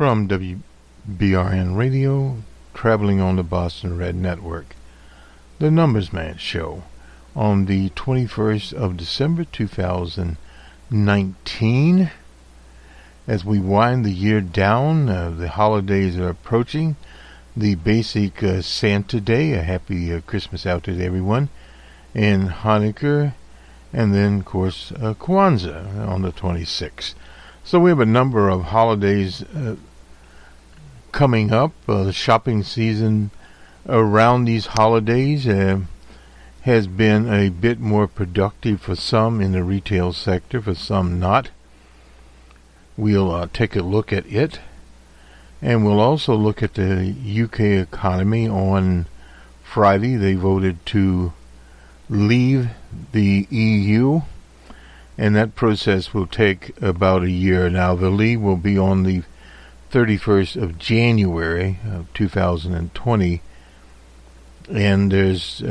From WBRN Radio, traveling on the Bostonred Network, the Numbers Man Show on the 21st of December 2019. As we wind the year down, the holidays are approaching. The basic Santa Day, a happy Christmas out to everyone, and Hanukkah, and then, of course, Kwanzaa on the 26th. So we have a number of holidays coming up. The shopping season around these holidays has been a bit more productive for some in the retail sector, for some not. We'll take a look at it, and we'll also look at the UK economy. On Friday, they voted to leave the EU, and that process will take about a year. Now, the leave will be on the 31st of January of 2020, and there's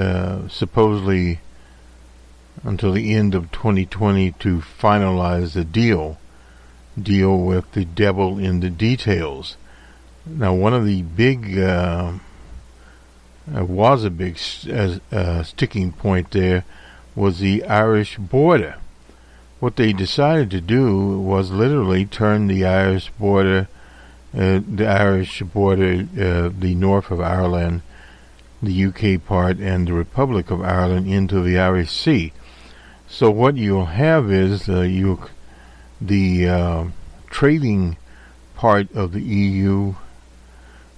supposedly until the end of 2020 to finalize the deal with the devil in the details. Now, one of the big was a big sticking point there was the Irish border. What they decided to do was literally turn the Irish border, the north of Ireland, the UK part, and the Republic of Ireland into the Irish Sea. So what you'll have is the trading part of the EU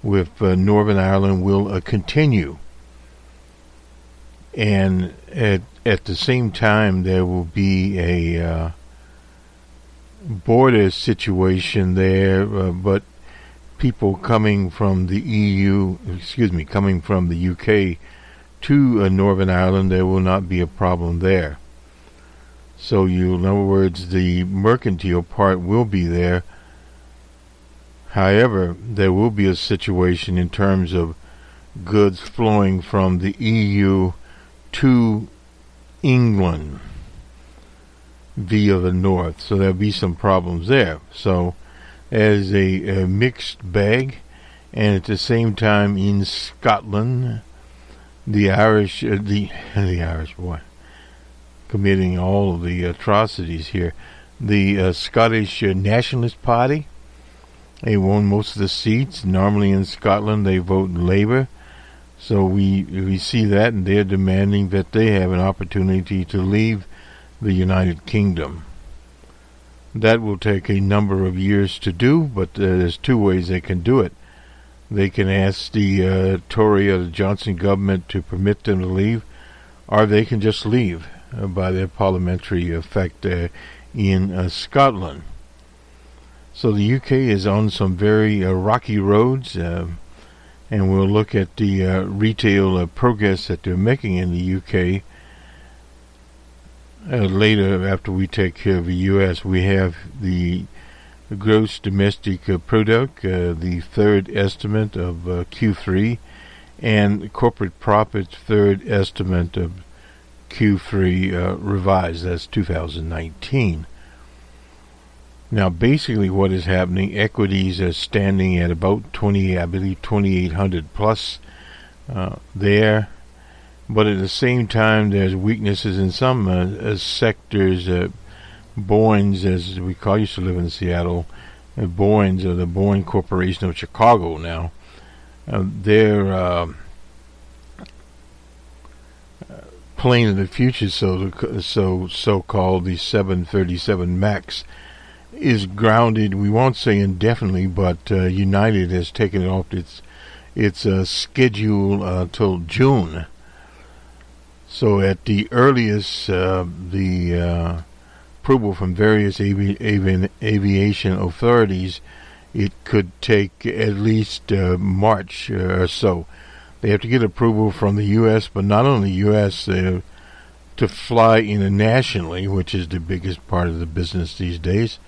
with Northern Ireland will continue. And at the same time, there will be a border situation there, but people coming from the coming from the UK to Northern Ireland, there will not be a problem there. So in other words, the mercantile part will be there. However, there will be a situation in terms of goods flowing from the EU to England via the north. So there'll be some problems there. So as a mixed bag, and at the same time in Scotland, the Irish committing all of the atrocities here. The Scottish Nationalist Party, they won most of the seats. Normally in Scotland they vote Labour. So we see that, and they're demanding that they have an opportunity to leave the United Kingdom. That will take a number of years to do, but there's two ways they can do it. They can ask the Tory or the Johnson government to permit them to leave, or they can just leave by their parliamentary effect in Scotland. So the UK is on some very rocky roads, and we'll look at the retail progress that they're making in the UK later. After we take care of the US, we have the gross domestic product, the third estimate of Q3, and corporate profits third estimate of Q3 revised. That's 2019. Now, basically what is happening, equities are standing at about 2,800 plus there. But at the same time, there's weaknesses in some sectors. Boeing's, as we used to live in Seattle, Boeing's, the Boeing Corporation of Chicago now, their plane of the future, so-called the 737 MAX, is grounded. We won't say indefinitely, but United has taken it off its schedule till June. So at the earliest, the approval from various aviation authorities, it could take at least March or so. They have to get approval from the U.S., but not only the U.S., to fly internationally, which is the biggest part of the business these days.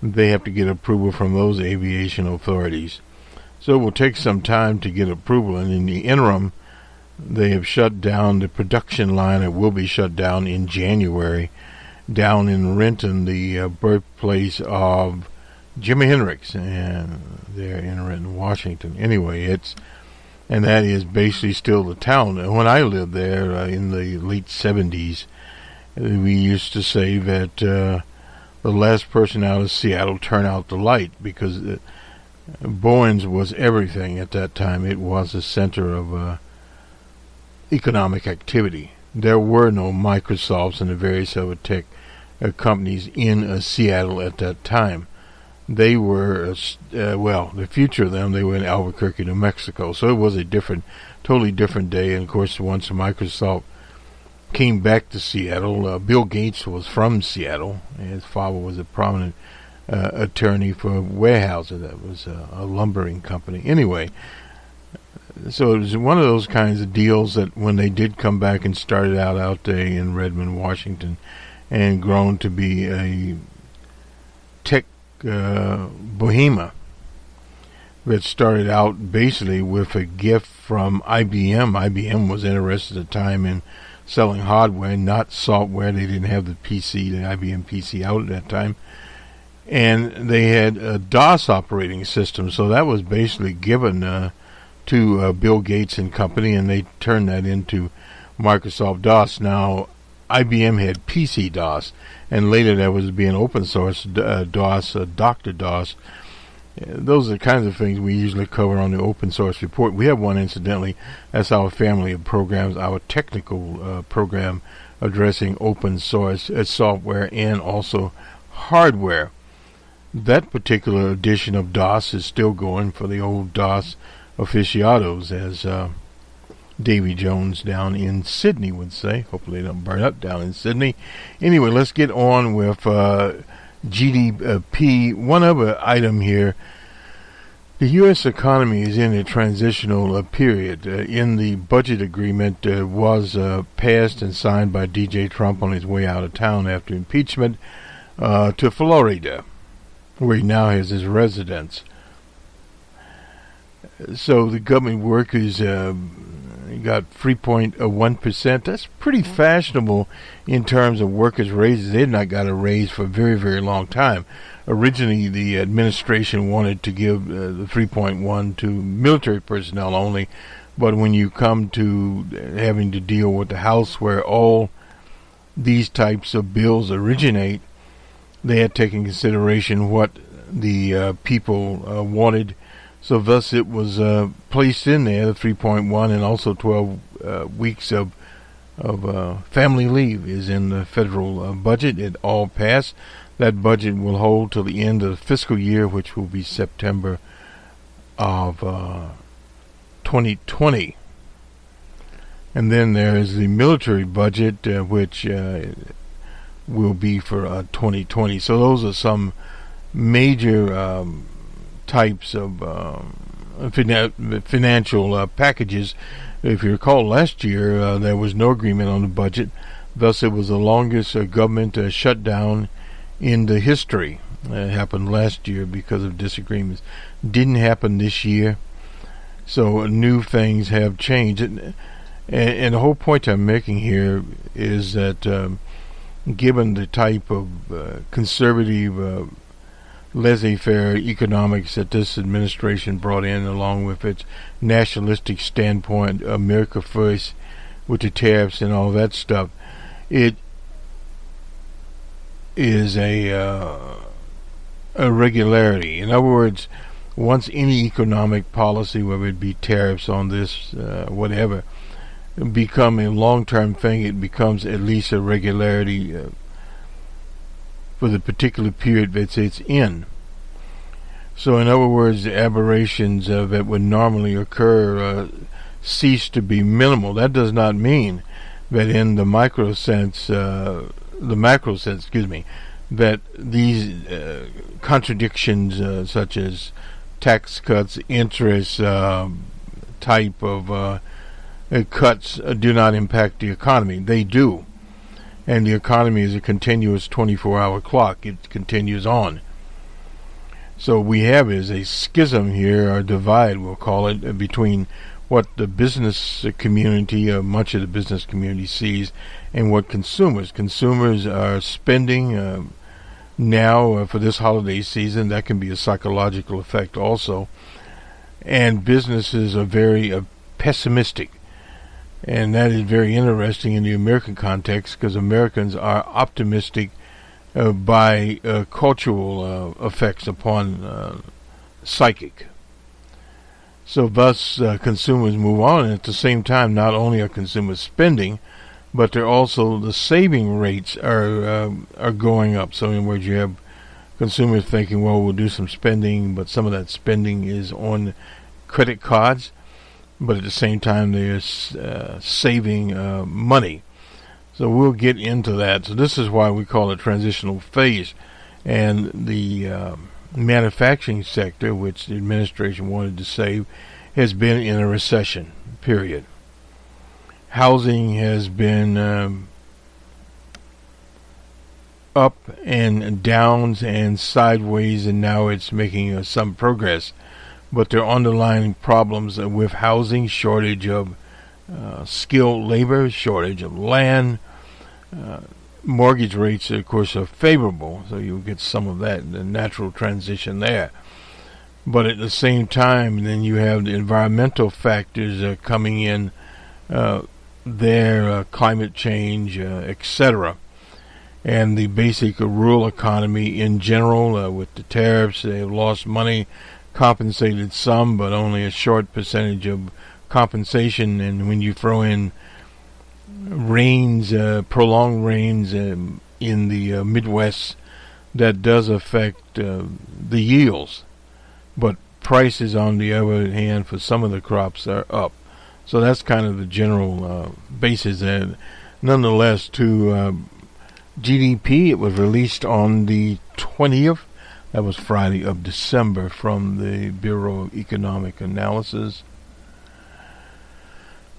They have to get approval from those aviation authorities. So it will take some time to get approval, and in the interim, they have shut down the production line. It will be shut down in January, down in Renton, the birthplace of Jimi Hendrix, and they're in Washington. Anyway, and that is basically still the town. When I lived there in the late 70s, we used to say that the last person out of Seattle turned out the light, because Bowens was everything at that time. It was the center of economic activity. There were no Microsofts and the various other tech companies in Seattle at that time. They were, the future of them, they were in Albuquerque, New Mexico. So it was a totally different day. And of course, once Microsoft came back to Seattle, Bill Gates was from Seattle. His father was a prominent attorney for Weyerhaeuser. That was a lumbering company. Anyway, so it was one of those kinds of deals that when they did come back and started out there in Redmond, Washington, and grown to be a tech bohemia that started out basically with a gift from IBM. IBM was interested at the time in selling hardware, not software. They didn't have the IBM PC out at that time. And they had a DOS operating system, so that was basically given to Bill Gates and company, and they turned that into Microsoft DOS. Now, IBM had PC DOS, and later that was being open source DOS, Dr. DOS. Those are the kinds of things we usually cover on the open source report. We have one, incidentally. That's our family of programs, our technical program addressing open source software and also hardware. That particular edition of DOS is still going for the old DOS aficionados, as Davy Jones down in Sydney would say. Hopefully they don't burn up down in Sydney. Anyway, let's get on with GDP. One other item here. The U.S. economy is in a transitional period. In the budget agreement was passed and signed by D.J. Trump on his way out of town after impeachment to Florida, where he now has his residence. So the government workers got 3.1%. That's pretty fashionable in terms of workers' raises. They've not got a raise for a very, very long time. Originally, the administration wanted to give the 3.1 to military personnel only, but when you come to having to deal with the House, where all these types of bills originate, they had taken consideration what the people wanted. So thus it was placed in there, the 3.1, and also 12 weeks of family leave is in the federal budget. It all passed. That budget will hold till the end of the fiscal year, which will be September of 2020. And then there is the military budget, which will be for 2020. So those are some major types of financial packages. If you recall, last year there was no agreement on the budget. Thus, it was the longest government shutdown in the history. It happened last year because of disagreements. Didn't happen this year. So new things have changed. And the whole point I'm making here is that given the type of conservative laissez-faire economics that this administration brought in, along with its nationalistic standpoint, America first, with the tariffs and all that stuff, it is a regularity. In other words, once any economic policy, whether it be tariffs on this, whatever, become a long-term thing, it becomes at least a regularity for the particular period that it's in. So in other words, the aberrations that would normally occur cease to be minimal. That does not mean that in the macro sense, that these contradictions such as tax cuts, interest type of cuts do not impact the economy. They do. And the economy is a continuous 24-hour clock. It continues on. So we have is a schism here, or divide, we'll call it, between what the business community, much of the business community sees, and what consumers. Consumers are spending now for this holiday season. That can be a psychological effect also. And businesses are very pessimistic. And that is very interesting in the American context, because Americans are optimistic by cultural effects upon psychic. So thus consumers move on, and at the same time not only are consumers spending, but they're also, the saving rates are going up. So in other words, you have consumers thinking, well, we'll do some spending, but some of that spending is on credit cards, but at the same time they're saving money. So we'll get into that. So this is why we call it transitional phase. And the manufacturing sector, which the administration wanted to save, has been in a recession, period. Housing has been up and downs and sideways, and now it's making some progress. But there are underlying problems with housing, shortage of skilled labor, shortage of land. Mortgage rates, of course, are favorable, so you'll get some of that, the natural transition there. But at the same time, then you have the environmental factors coming in there, climate change, etc. And the basic rural economy in general, with the tariffs, they have lost money, compensated some, but only a short percentage of compensation. And when you throw in rains, prolonged rains in the Midwest, that does affect the yields. But prices, on the other hand, for some of the crops are up. So that's kind of the general basis. And nonetheless, to GDP, it was released on the 20th. That was Friday of December, from the Bureau of Economic Analysis.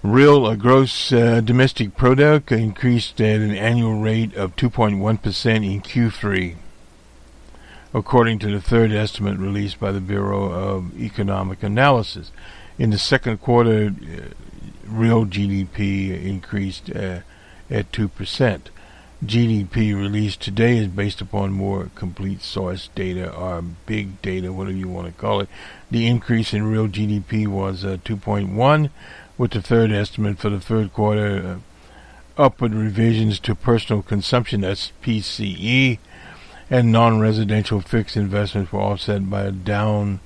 Real gross domestic product increased at an annual rate of 2.1% in Q3, according to the third estimate released by the Bureau of Economic Analysis. In the second quarter, real GDP increased at 2%. GDP released today is based upon more complete source data, or big data, whatever you want to call it. The increase in real GDP was 2.1, with the third estimate for the third quarter upward revisions to personal consumption, that's PCE, and non-residential fixed investments were offset by a downward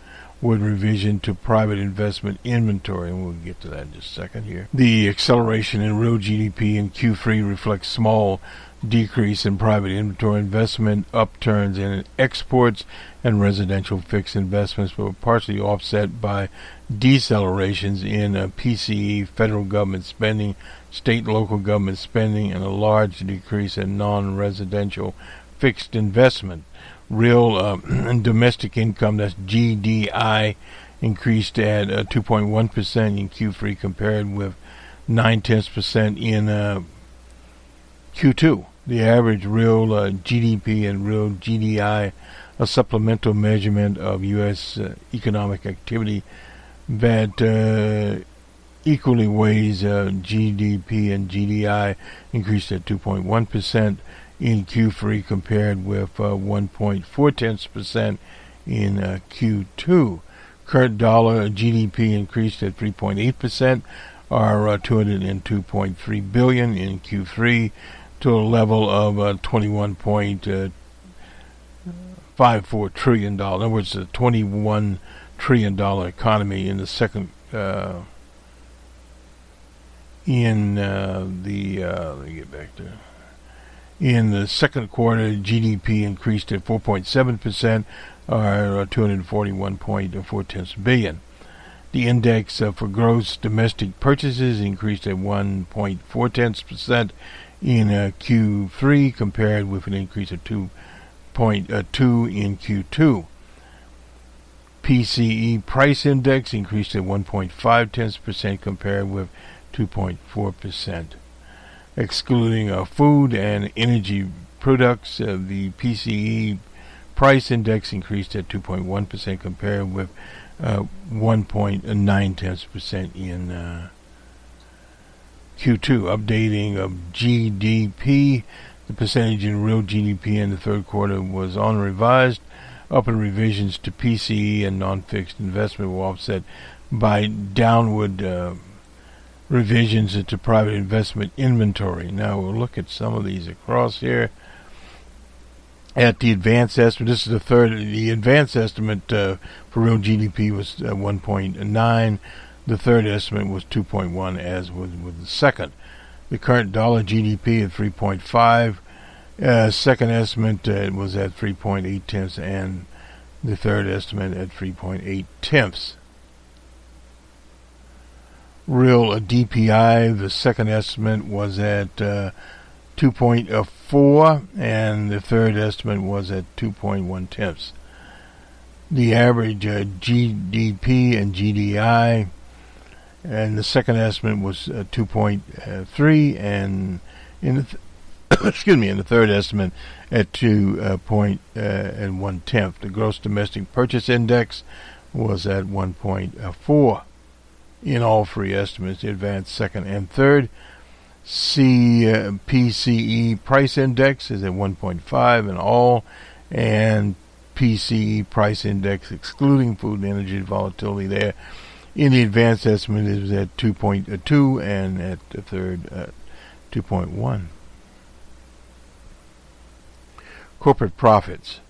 revision to private investment inventory, and we'll get to that in just a second here. The acceleration in real GDP in Q3 reflects small decrease in private inventory investment, upturns in exports, and residential fixed investments were partially offset by decelerations in PCE, federal government spending, state and local government spending, and a large decrease in non-residential fixed investment. Real domestic income, that's GDI, increased at 2.1% in Q3 compared with 0.9% in Q2. The average real GDP and real GDI, a supplemental measurement of U.S. economic activity that equally weighs GDP and GDI, increased at 2.1% in Q3 compared with 1.4% in Q2. Current dollar GDP increased at 3.8%, or $202.3 billion in Q3, to a level of $21.54 trillion. In other words, a $21 trillion economy in the second let me get back to. In the second quarter, GDP increased at 4.7%, or $241.4 billion. The index for gross domestic purchases increased at 1.4% in Q3, compared with an increase of 2.2 in Q2. PCE price index increased at 1.5% compared with 2.4%. Excluding food and energy products, the PCE price index increased at 2.1% compared with 1.9% in Q2. Updating of GDP, The percentage in real GDP in the third quarter was unrevised. Upper revisions to PCE and non-fixed investment were offset by downward revisions into private investment inventory. Now we'll look at some of these across here. At the advanced estimate, this is the third. The advanced estimate for real GDP was 1.9. The third estimate was 2.1, as with the second. The current dollar GDP at 3.5. Second estimate was at 3.8 tenths, and the third estimate at 3.8 tenths. Real DPI, the second estimate was at 2.4, and the third estimate was at 2.1 tenths. The average GDP and GDI, and the second estimate was 2.3, and in the in the third estimate at 2.1 tenth. The gross domestic purchase index was at 1.4 in all three estimates, the advanced, second, and third. PCE price index is at 1.5 in all, and PCE price index excluding food and energy volatility there in the advanced estimate is at 2.2, and at the third 2.1. Corporate profits,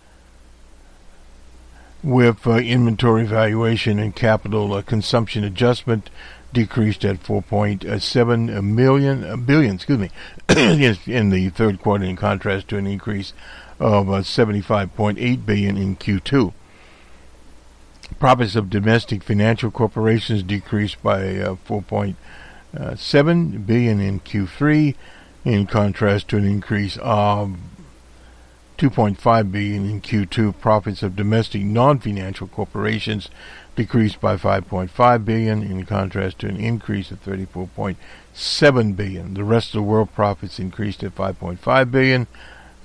with inventory valuation and capital consumption adjustment decreased at 4.7 billion in the third quarter, in contrast to an increase of 75.8 billion in Q2. Profits of domestic financial corporations decreased by 4.7 billion in Q3, in contrast to an increase of 2.5 billion in Q2. Profits of domestic non-financial corporations decreased by 5.5 billion, in contrast to an increase of 34.7 billion. The rest of the world profits increased at 5.5 billion,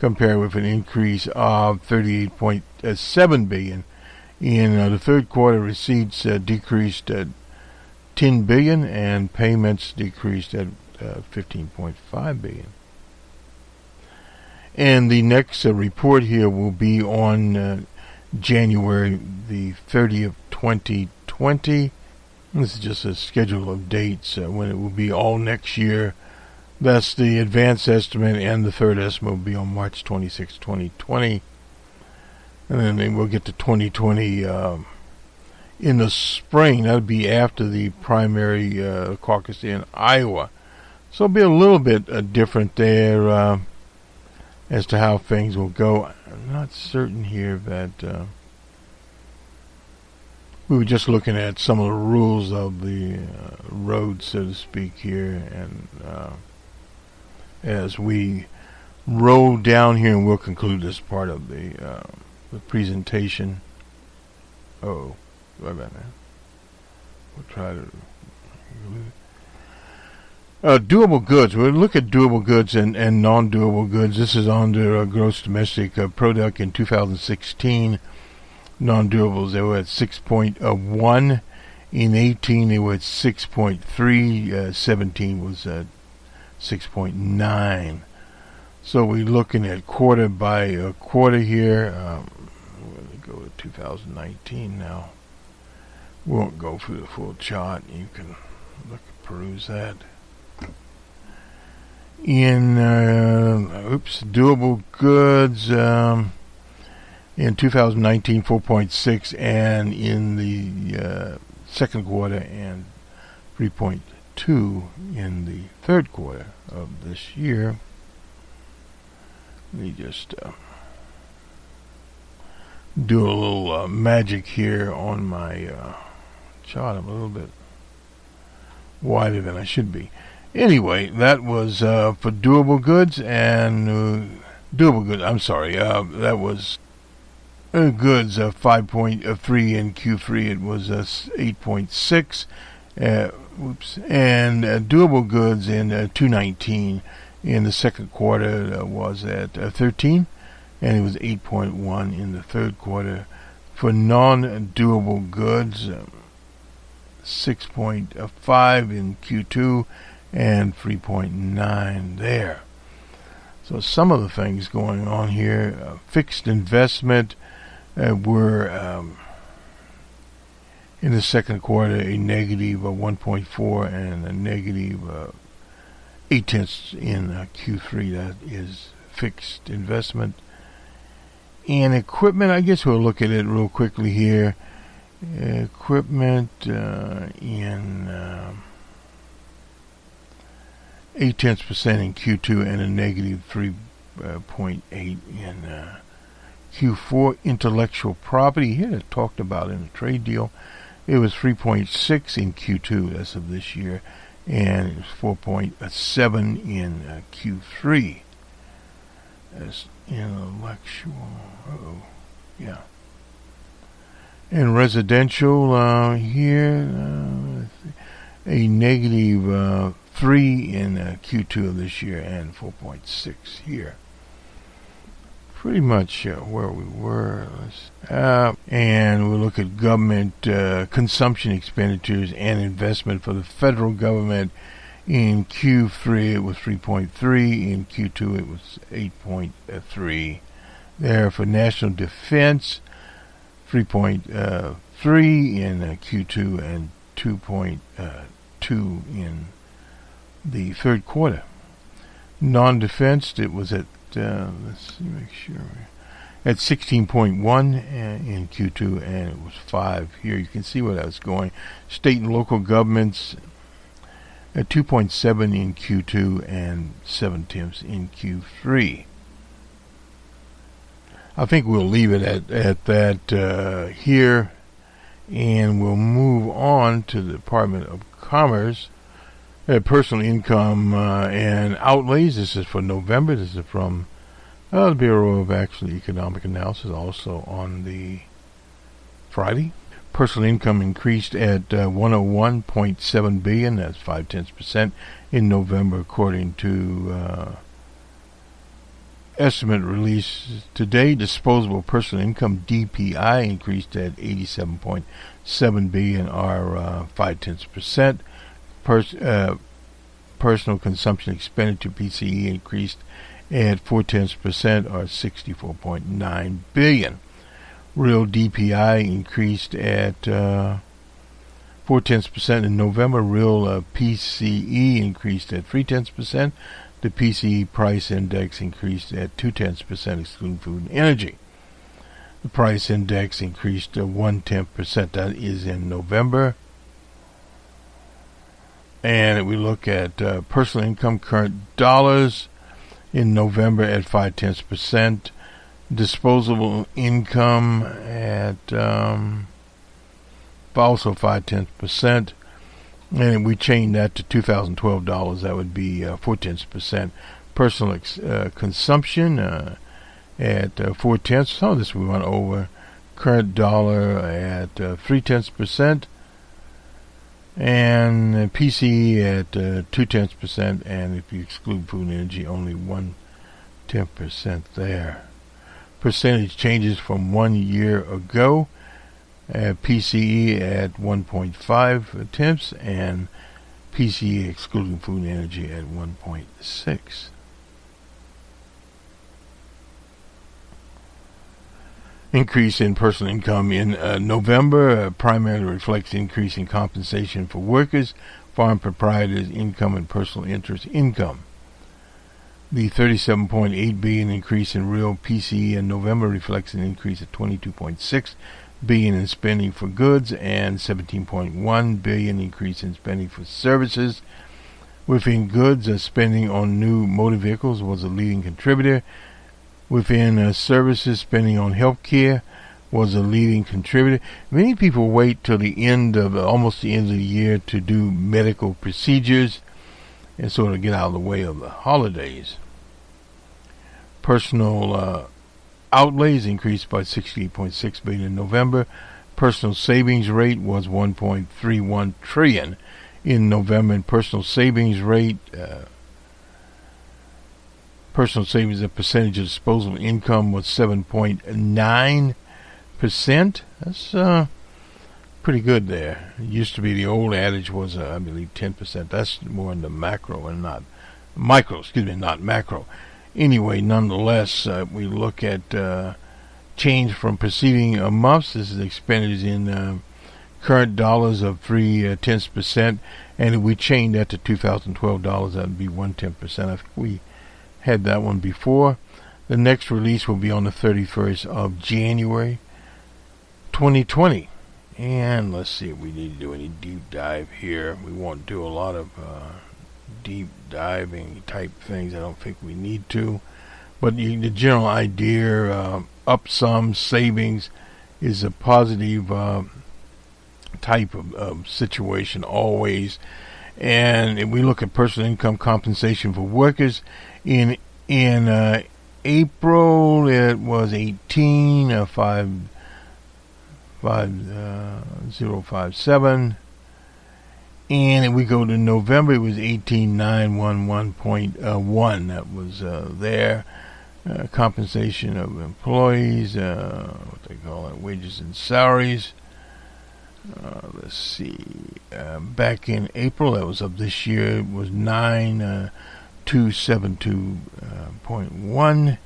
compared with an increase of 38.7 billion. In the third quarter, receipts decreased at 10 billion, and payments decreased at 15.5 billion. And the next report here will be on January the 30th, 2020. This is just a schedule of dates when it will be all next year. That's the advanced estimate, and the third estimate will be on March 26, 2020. And then we'll get to 2020 in the spring. That would be after the primary caucus in Iowa. So it'll be a little bit different there as to how things will go. I'm not certain here that we were just looking at some of the rules of the road, so to speak, here, and as we roll down here, and we'll conclude this part of the presentation. Oh, what about that? We'll try to doable goods. We'll look at doable goods and non-doable goods. This is under gross domestic product in 2016. Non-durables, they were at 6.1. In 18, they were at 6.3. 17 was at 6.9. So we're looking at quarter by quarter here. We'll go to 2019 now. We won't go through the full chart. You can peruse that. In doable goods, in 2019, 4.6, and in the second quarter, and 3.2 in the third quarter of this year. Let me just do a little magic here on my chart. I'm a little bit wider than I should be. Anyway, that was for doable goods and doable goods. I'm sorry. That was goods 5.3 in Q3. It was 8.6. And doable goods in 219 in the second quarter was at 13, and it was 8.1 in the third quarter. For non-doable goods, 6.5 in Q2 and 3.9 there. So some of the things going on here, fixed investment were in the second quarter a negative of 1.4 and a negative 0.8 in Q3. That is fixed investment. And equipment, I guess we'll look at it real quickly here. Equipment in 0.8% in Q2 and a negative 3.8 in Q4. Intellectual property, here it talked about in a trade deal. It was 3.6 in Q2 as of this year, and it was 4.7 in Q3. As intellectual, yeah. And residential here, a negative 3 in Q2 of this year and 4.6 here. Pretty much where we were. And we'll look at government consumption expenditures and investment for the federal government. In Q3 it was 3.3. In Q2 it was 8.3. There for national defense, 3.3 in Q2 and 2.2 in the third quarter. Non-defense, it was at let's see, make sure, at 16.1 in Q2, and it was 5 here. You can see where that's going. State and local governments at 2.7 in Q2 and 0.7 in Q3. I think we'll leave it at that here, and we'll move on to the Department of Commerce. Personal income and outlays. This is for November. This is from the Bureau of Economic Analysis, also on the Friday. Personal income increased at 101.7 billion. That's 0.5% in November, according to estimate released today. Disposable personal income (DPI) increased at 87.7 billion, or 0.5%. Personal consumption expenditure (PCE) increased at 0.4%, or 64.9 billion. Real DPI increased at 0.4% in November. Real PCE increased at 0.3%. The PCE price index increased at 0.2%, excluding food and energy. The price index increased 0.1%. That is in November. And we look at personal income, current dollars in November at 0.5%. Disposable income at also 0.5%. And we change that to $2,012. That would be 0.4%. Personal consumption at 0.4. Some of this we went over. Current dollar at 0.3%. And PCE at 0.2%, and if you exclude food and energy, only 0.1% there. Percentage changes from 1 year ago. PCE at 1.5 and PCE excluding food and energy at 1.6. Increase in personal income in November primarily reflects increase in compensation for workers, farm proprietors' income, and personal interest income. The 37.8 billion increase in real PCE in November reflects an increase of 22.6 billion in spending for goods and 17.1 billion increase in spending for services. Within goods, spending on new motor vehicles was a leading contributor. Within services, spending on healthcare was a leading contributor. Many people wait till the end of almost the end of the year to do medical procedures and sort of get out of the way of the holidays. Personal outlays increased by 68.6 billion in November. Personal savings rate was 1.31 trillion in November, and personal savings rate. Personal savings as a percentage of disposable income was 7.9%. That's pretty good there. It used to be the old adage was, I believe, 10%. That's more in the macro and not micro, not macro. Anyway, nonetheless, we look at change from preceding months. This is expenditures in current dollars of 0.3%, and if we change that to 2012 dollars, that would be 1/10%. I think we had that one before. The next release will be on the 31st of January 2020. And let's see if we need to do any deep dive here. We won't do a lot of deep diving type things. I don't think we need to. But the general idea, up sum savings, is a positive type of situation always. And if we look at personal income compensation for workers, in April it was 18,5057, and if we go to November, it was 18,911.1. That was there. Compensation of employees, what they call it, wages and salaries. Let's see. Back in April, that was of this year, it was 9,272.1,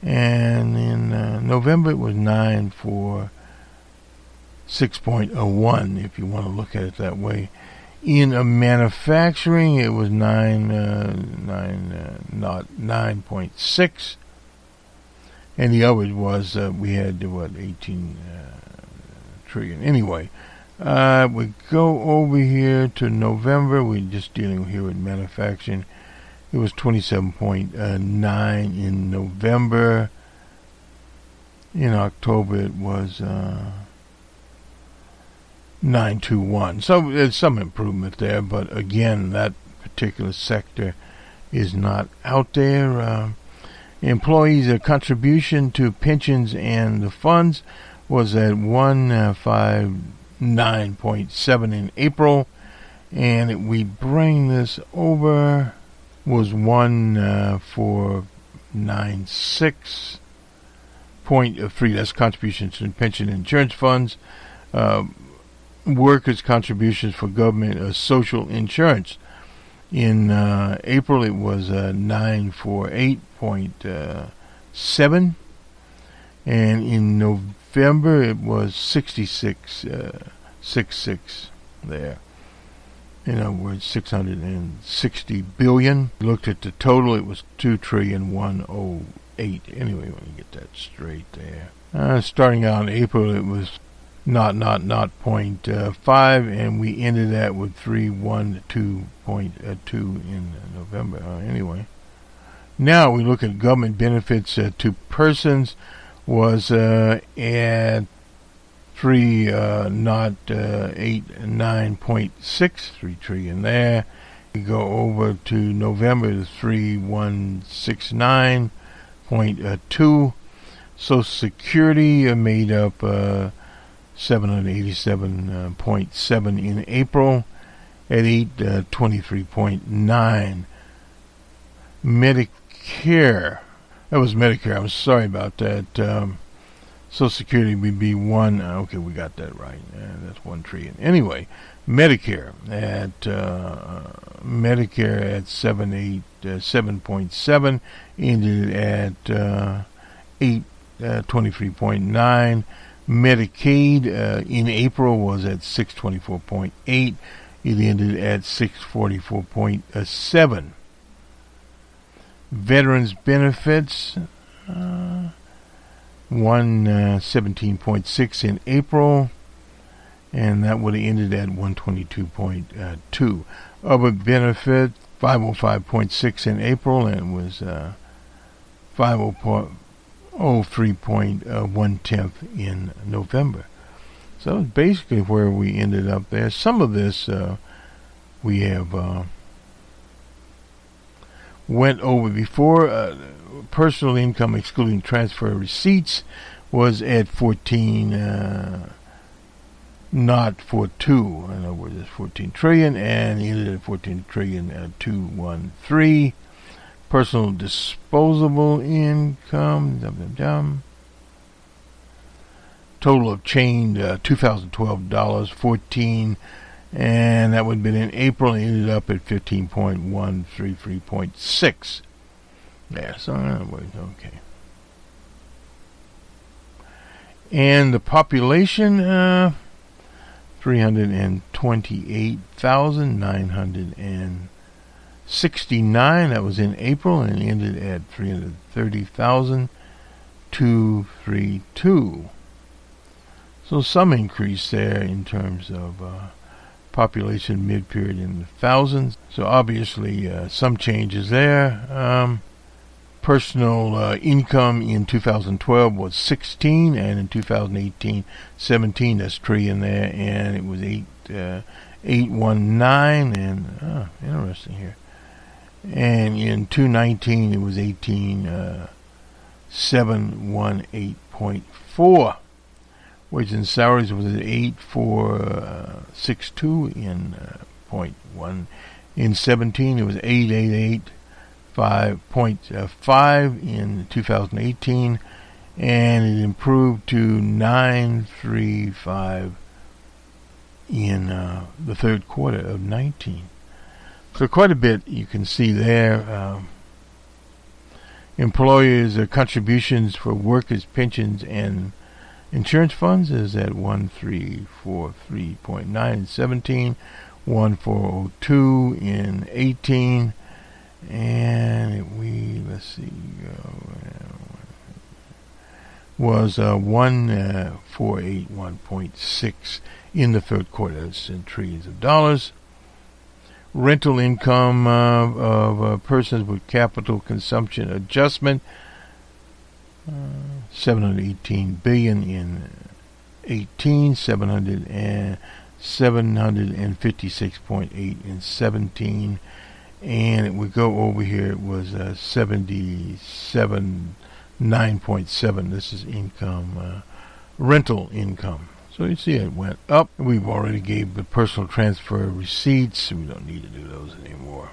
and in November it was 946.01. If you want to look at it that way. In manufacturing, it was 9.6, and the others was we had 18 trillion. Anyway, we go over here to November. We're just dealing here with manufacturing. It was 27.9 in November. In October, it was 921. So there's some improvement there, but again, that particular sector is not out there. Employees' contribution to pensions and the funds was at 159.7 in April, and if we bring this over, was 1496.3. That's contributions to pension and insurance funds. Workers' contributions for government social insurance. In April, it was 948.7, and in November, it was 66.66 there. In other words, 660 billion. Looked at the total, it was 2,108,000,000. Anyway, let me get that straight there. Starting out in April, it was not 0.5, and we ended that with 312.2 in November. Anyway, now we look at government benefits to persons was at 309.6, 3 trillion there. We go over to November, to 3169.2. Social Security made up 787.7 in April at 823.9. Medicare, that was Medicare, I'm sorry about that. Social Security would be one, okay, we got that right, that's 1 trillion. Anyway, Medicare at 7.7, ended at 823.9. Medicaid in April was at 624.8. It ended at 644.7. Veterans benefits 117.6 in April, and that would have ended at 122.2. Other benefit 505.6 in April, and was 503.1 in November. So that's basically where we ended up there. Some of this we have went over before. Personal income excluding transfer receipts was at 14.42. In other words, it's 14 trillion, and ended at 14 trillion 213. Personal disposable income, total of change $2012 14, and that would have been in April, and ended up at 15.133.6. Yeah, so okay. And the population, 328,969. That was in April and ended at 330,232. So some increase there in terms of population mid-period in the thousands. So obviously some changes there. Personal income in 2012 was 16, and in 2018, 17. That's trillion there, and it was 819, and interesting here. And in 2019, it was 18,718.4. Wages and salaries was at 8,462 in 0.1. In 17, it was 888.5 in 2018, and it improved to 935 in the third quarter of 19. So quite a bit you can see there. Employers' contributions for workers' pensions and insurance funds is at 1343.9 in 17, 1402 in 18, and let's see, was 1481.6 in the third quarter. That's in trillions of dollars. Rental income of persons with capital consumption adjustment, 718 billion in 18, 756.8 in 17, and it would go over here. It was 9.7. This is income, rental income. So you see it went up. We've already gave the personal transfer receipts. We don't need to do those anymore.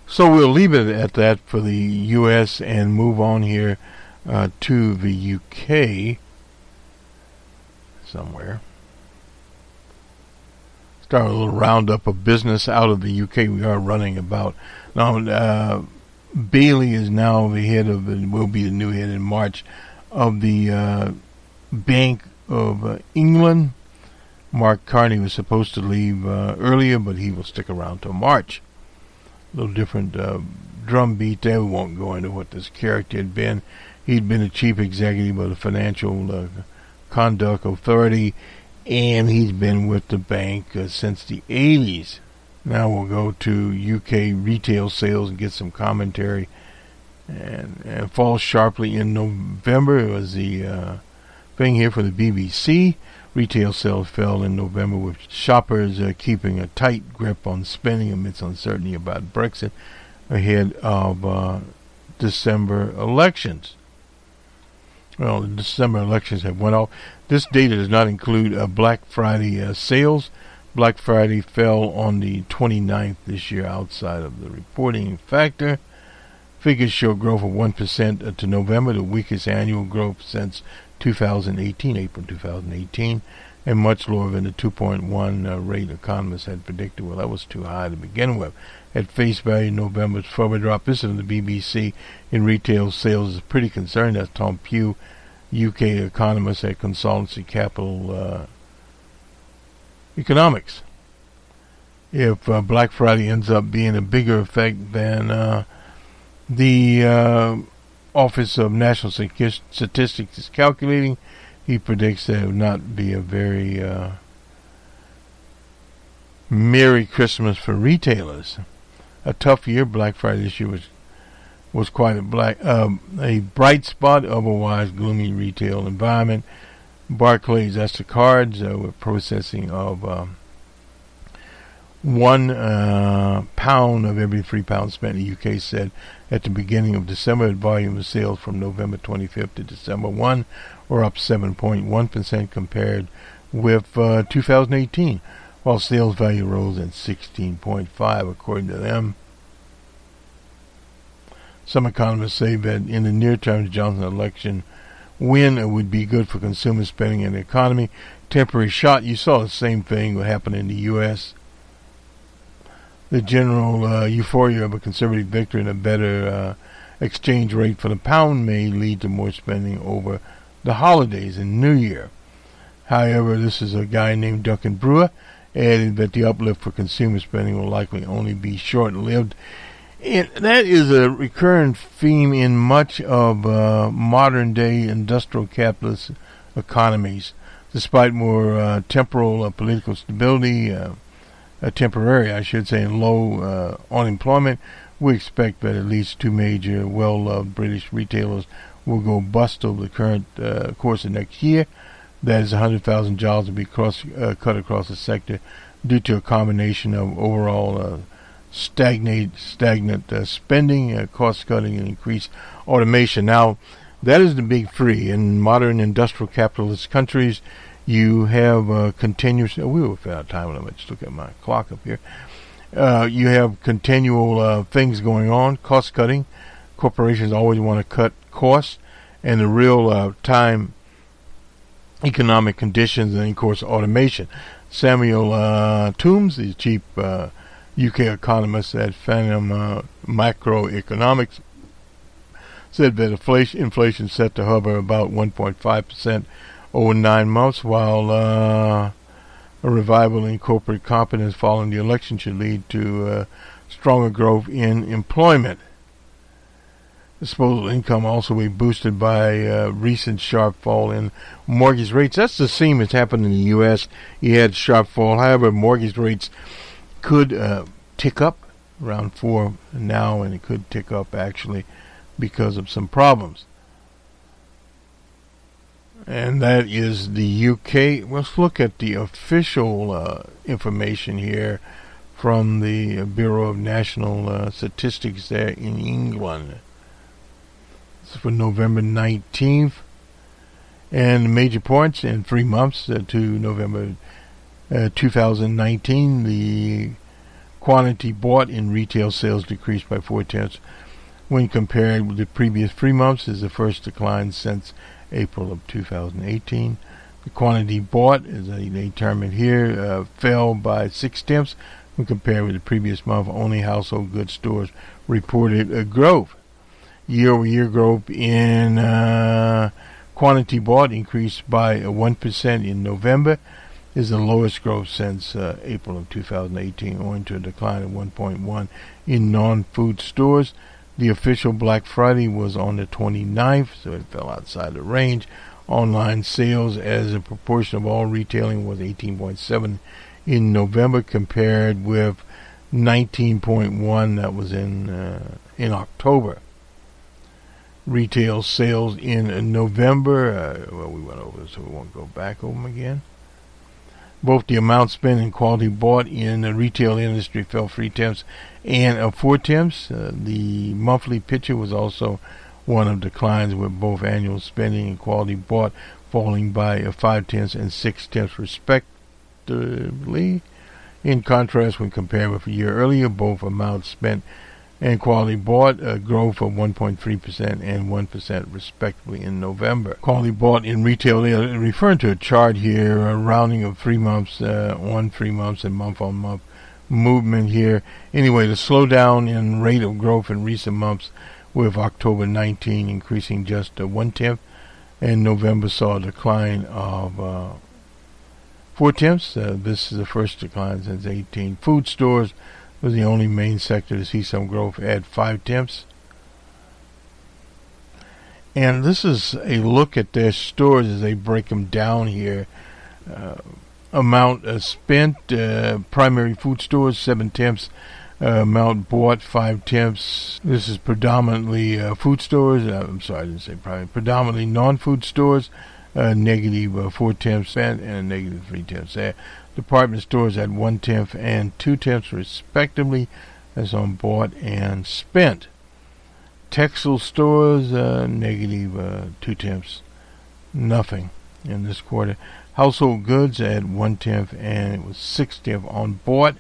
So we'll leave it at that for the U.S. and move on here to the U.K. somewhere. Start a little roundup of business out of the U.K. We are running about. Now, Bailey is now the head of, and will be the new head in March, of the Bank of England. Mark Carney was supposed to leave earlier, but he will stick around till March. A little different drumbeat there. We won't go into what this character had been. He'd been a chief executive of the Financial Conduct Authority, and he's been with the bank since the 80s. Now we'll go to UK retail sales and get some commentary. And falls sharply in November. It was the thing here for the BBC. Retail sales fell in November, with shoppers keeping a tight grip on spending amidst uncertainty about Brexit ahead of December elections. Well, the December elections have went off. This data does not include Black Friday sales. Black Friday fell on the 29th this year outside of the reporting factor. Figures show growth of 1% to November, the weakest annual growth since 2018, April 2018, and much lower than the 2.1 rate economists had predicted. Well, that was too high to begin with. At face value, November's further drop, this is from the BBC, in retail sales is pretty concerning. That's Tom Pugh, UK economist at Consultancy Capital Economics. If Black Friday ends up being a bigger effect than the Office of National Statistics is calculating, he predicts that it will not be a very Merry Christmas for retailers. A tough year. Black Friday this year was quite a bright spot, otherwise gloomy retail environment. Barclays, that's the cards, with processing of 1 pound of every 3 pounds spent in the UK, said at the beginning of December. The volume of sales from November 25th to December 1 were up 7.1% compared with 2018, while sales value rose at 16.5% according to them. Some economists say that in the near term, the Johnson election win would be good for consumer spending and the economy. Temporary shot. You saw the same thing what happened in the U.S. The general euphoria of a conservative victory and a better exchange rate for the pound may lead to more spending over the holidays and New Year. However, this is a guy named Duncan Brewer, added that the uplift for consumer spending will likely only be short-lived. And that is a recurrent theme in much of modern-day industrial capitalist economies. Despite more temporal political stability, temporary, I should say, and low unemployment, we expect that at least two major, well-loved British retailers will go bust over the current course of next year. That is, 100,000 jobs will be cut across the sector due to a combination of overall stagnant spending, cost-cutting, and increased automation. Now, that is the big three. In modern industrial capitalist countries, you have continuous... we were out of time. Let me just look at my clock up here. You have continual things going on, cost-cutting. Corporations always want to cut costs, and the real-time economic conditions, and, of course, automation. Samuel Toombs, the chief UK economist at Phantom Macroeconomics, said that inflation set to hover about 1.5% over 9 months, while a revival in corporate confidence following the election should lead to stronger growth in employment. Disposable income also will be boosted by recent sharp fall in mortgage rates. That's the same as happened in the U.S. You had sharp fall. However, mortgage rates could tick up around 4 now, and it could tick up actually because of some problems. And that is the UK. Let's look at the official information here from the Bureau of National Statistics there in England. This is for November 19th. And the major points in 3 months to November 2019, the quantity bought in retail sales decreased by 4/10 when compared with the previous 3 months, is the first decline since April of 2018. The quantity bought, as they term it here, fell by 6/10 when compared with the previous month. Only household goods stores reported a growth. Year-over-year growth in quantity bought increased by 1% in November, is the lowest growth since April of 2018, owing to a decline of 1.1 in non-food stores. The official Black Friday was on the 29th, so it fell outside the range. Online sales as a proportion of all retailing was 18.7 in November, compared with 19.1 that was in October. Retail sales in November, we went over this, so we won't go back over them again. Both the amount spent and quality bought in the retail industry fell 3/10 and 4/10. The monthly picture was also one of declines, with both annual spending and quality bought falling by 5/10 and 6/10 respectively. In contrast, when compared with a year earlier, both amounts spent and quality bought a growth of 1.3% and 1% respectively in November. Quality bought in retail, referring to a chart here, a rounding of 3 months on 3 months and month-on-month movement here. Anyway, the slowdown in rate of growth in recent months, with October 19 increasing just 1/10, and November saw a decline of 4/10. This is the first decline since 18. Food stores was the only main sector to see some growth at 5/10. And this is a look at their stores as they break them down here. Amount spent, primary food stores 7/10, amount bought 5/10. This is predominantly food stores. I'm sorry, I didn't say primary. Predominantly non-food stores, negative 4/10 spent and a negative 3/10 there. Department stores at 1/10 and 2/10 respectively, as on bought and spent. Textile stores, negative 2/10, nothing in this quarter. Household goods at 1/10 and it was 6/10 on bought.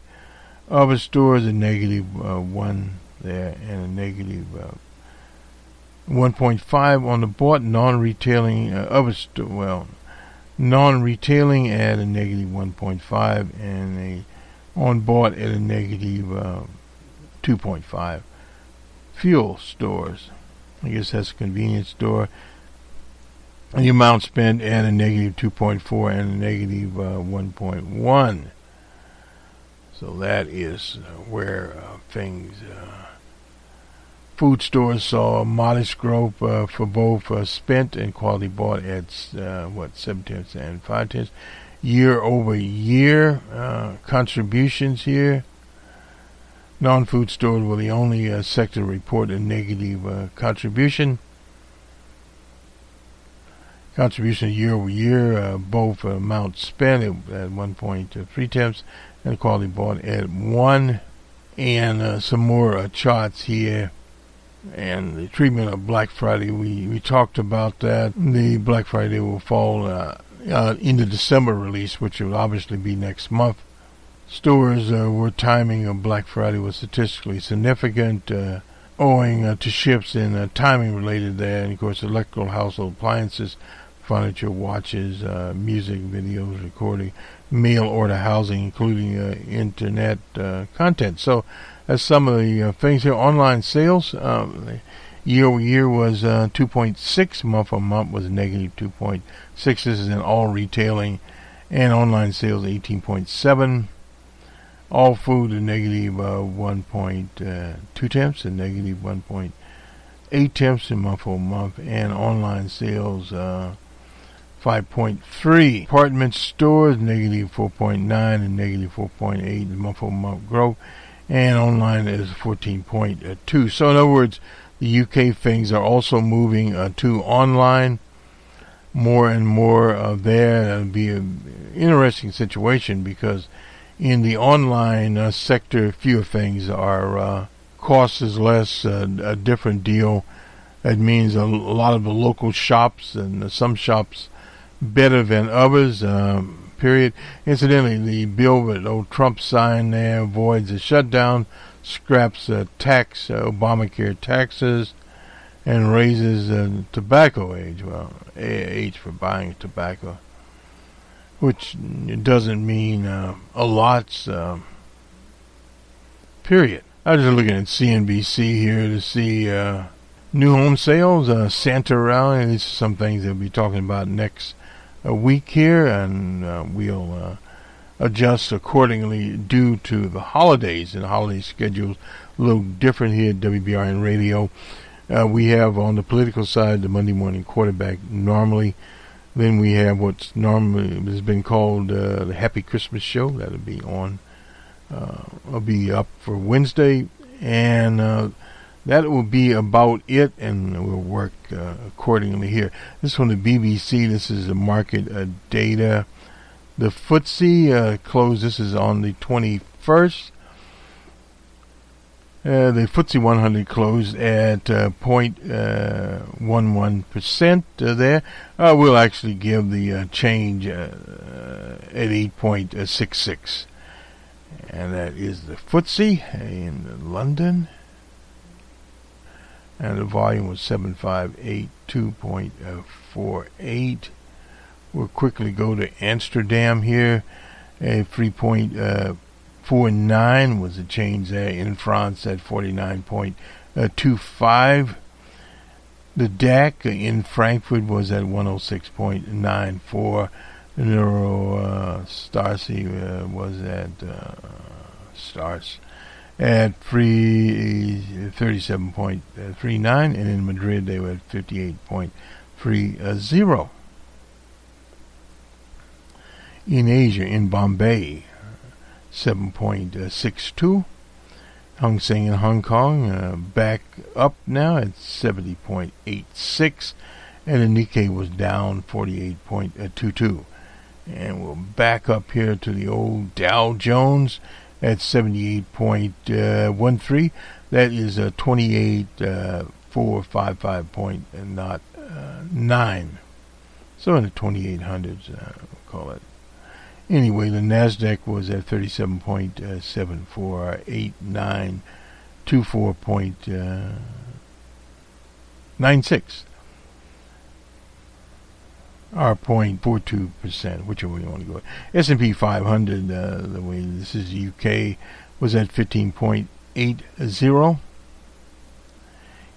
Other stores a negative 1 there and a negative 1.5 on the bought. Non-retailing non-retailing at a negative 1.5 and a on board at a negative 2.5. Fuel stores, I guess that's a convenience store. The amount spent at a negative 2.4 and a negative 1.1. So that is where things. Food stores saw a modest growth for both spent and quality bought at 7/10 and 5/10 year over year. Contributions here. Non-food stores were the only sector to report a negative contribution. Contribution year over year, both amounts spent at 1.3 temps and quality bought at 1. And some more charts here. And the treatment of Black Friday, we talked about that. The Black Friday will fall in the December release, which will obviously be next month. Stores where timing of Black Friday was statistically significant, owing to shifts in timing related there. And of course, electrical household appliances, furniture, watches, music, videos, recording, mail order housing, including internet content. So that's some of the things here. Online sales, year over year was 2.6. Month on month was negative 2.6. This is in all retailing. And online sales 18.7. All food a negative 1.2 temps and negative 1.8 temps in month on month. And online sales 5.3. Department stores negative 4.9 and negative 4.8 month on month growth. And online is 14.2. So in other words, the UK things are also moving to online more and more there. That'll be an interesting situation because in the online sector, fewer things are cost is less, a different deal. That means a lot of the local shops and some shops better than others. Period. Incidentally, the bill that old Trump signed there avoids a shutdown, scraps tax, Obamacare taxes, and raises tobacco age. Well, age for buying tobacco, which doesn't mean a lot. Period. I was just looking at CNBC here to see new home sales, Santa rally. These are some things that we'll be talking about next a week here, and we'll adjust accordingly due to the holidays, and the holiday schedule's a little different here at WBRN Radio. We have on the political side the Monday morning quarterback normally. Then we have what's normally has been called the Happy Christmas Show. That'll be on. I'll be up for Wednesday, and that will be about it, and we'll work accordingly here. This is from the BBC. This is the market data. The FTSE closed. This is on the 21st. The FTSE 100 closed at 0.11% there. We'll actually give the change at 8.66. And that is the FTSE in London. And the volume was 7582.48. We'll quickly go to Amsterdam here. 3.49 was the change there. In France at 49.25. The DAC in Frankfurt was at 106.94. The Euro Starcy was at Stars at 37.39, and in Madrid they were at 58.30. In Asia, in Bombay, 7.62. Hang Seng in Hong Kong back up now at 70.86, and the Nikkei was down 48.22. And we'll back up here to the old Dow Jones at 78.13. That is 28,455.9. So in the 2800s, we'll call it. Anyway, the Nasdaq was at 37.7489, 24.96. or 0.42%, whichever way you want to go. S&P 500, the way this is UK, was at 15.80.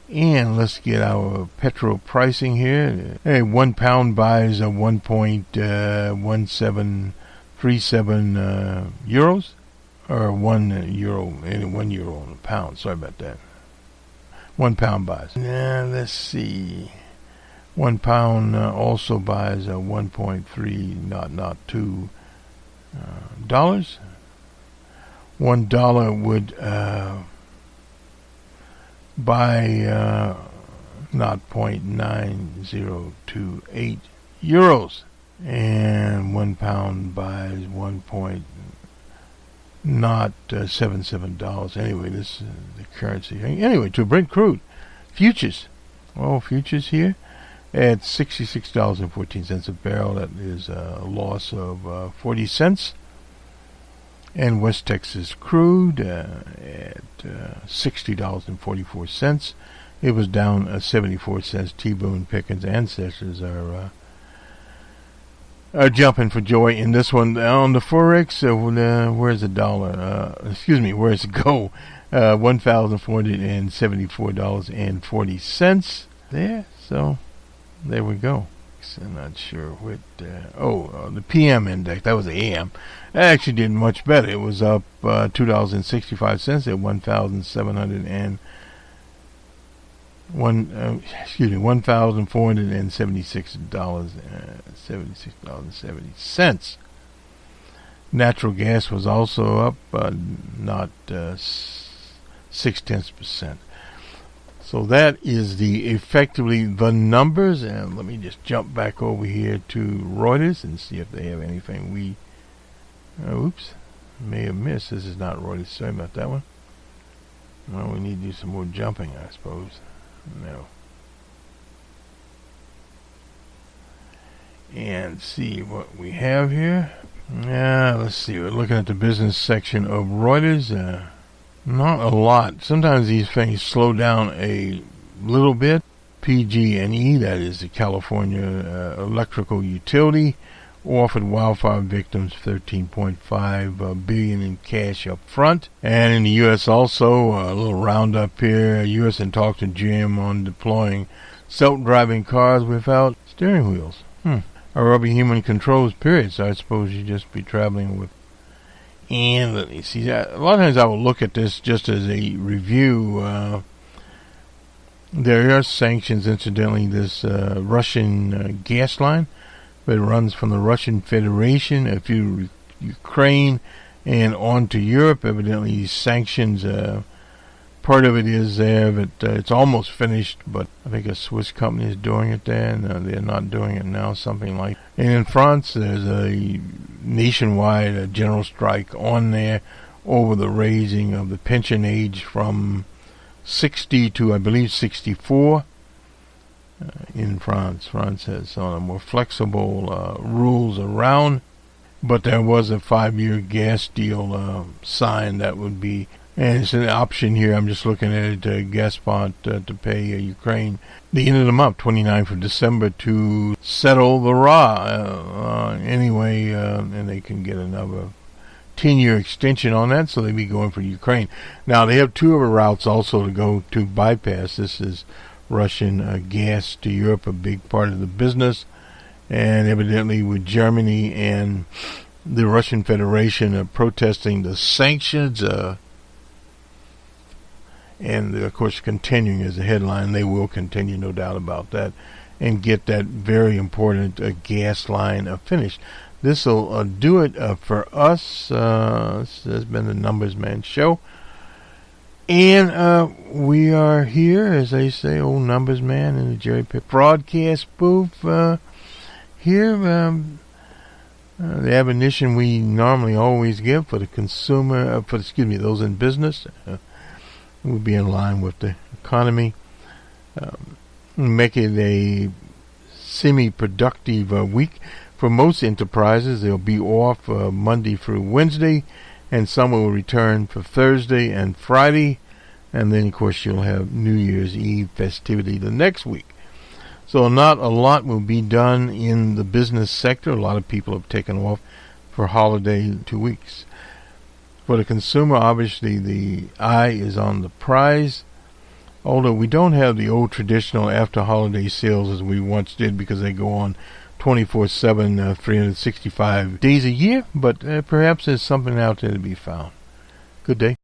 And let's get our petrol pricing here. Hey, 1 pound buys 1.1737 euros, or 1 euro, and 1 euro on a pound. Sorry about that. 1 pound buys. Now let's see. 1 pound also buys 1.302 dollars. $1 would buy 0.9028 euros, and 1 pound buys $1.77. Anyway, this is the currency. Anyway, to Brent crude futures. Well, futures here at $66.14 a barrel. That is a loss of 40 cents. And West Texas crude at $60.44. It was down 74 cents. T-Boone Pickens ancestors are jumping for joy in this one. On the Forex, where's the dollar? Where's it go? $1,474.40 there. So there we go. I'm not sure what. The PM index. That was the AM. That actually did much better. It was up $2.65 at $1,476.70. Natural gas was also up, not 0.6%. So that is effectively the numbers, and let me just jump back over here to Reuters and see if they have anything we may have missed. This is not Reuters. Sorry about that one. Well, we need to do some more jumping, I suppose. No. And see what we have here. Let's see. We're looking at the business section of Reuters. Not a lot. Sometimes these things slow down a little bit. PG&E, that is the California Electrical Utility, offered wildfire victims $13.5 billion in cash up front. And in the U.S. also, a little roundup here. U.S. in talks to GM on deploying self-driving cars without steering wheels. A rubber human controls period. So I suppose you just be traveling with. And let me see. A lot of times I will look at this just as a review. There are sanctions, incidentally. This Russian gas line, but it runs from the Russian Federation through Ukraine and on to Europe. Evidently, these sanctions, part of it is there, but it's almost finished. But I think a Swiss company is doing it there, and they're not doing it now, something like. And in France, there's a nationwide general strike on there over the raising of the pension age from 60 to, I believe, 64 in France. France has some of the more flexible rules around, but there was a 5-year gas deal signed that would be, and it's an option here. I'm just looking at it, Gazprom to pay Ukraine the end of the month, 29th of December, to settle the anyway, and they can get another 10-year extension on that, so they'd be going for Ukraine. Now, they have two other routes also to go to bypass. This is Russian gas to Europe, a big part of the business, and evidently with Germany and the Russian Federation protesting the sanctions, and of course continuing as a headline. They will continue, no doubt about that, and get that very important gas line finished. This will do it for us. This has been the Numbers Man Show. And we are here, as they say, old Numbers Man in the Jerry Pitt broadcast booth. Here, the admonition we normally always give for the consumer, those in business, will be in line with the economy. Make it a semi-productive week. For most enterprises, they'll be off Monday through Wednesday, and some will return for Thursday and Friday, and then, of course, you'll have New Year's Eve festivity the next week. So not a lot will be done in the business sector. A lot of people have taken off for holiday 2 weeks. For the consumer, obviously the eye is on the prize. Although we don't have the old traditional after holiday sales as we once did, because they go on 24/7, 365 days a year, but perhaps there's something out there to be found. Good day.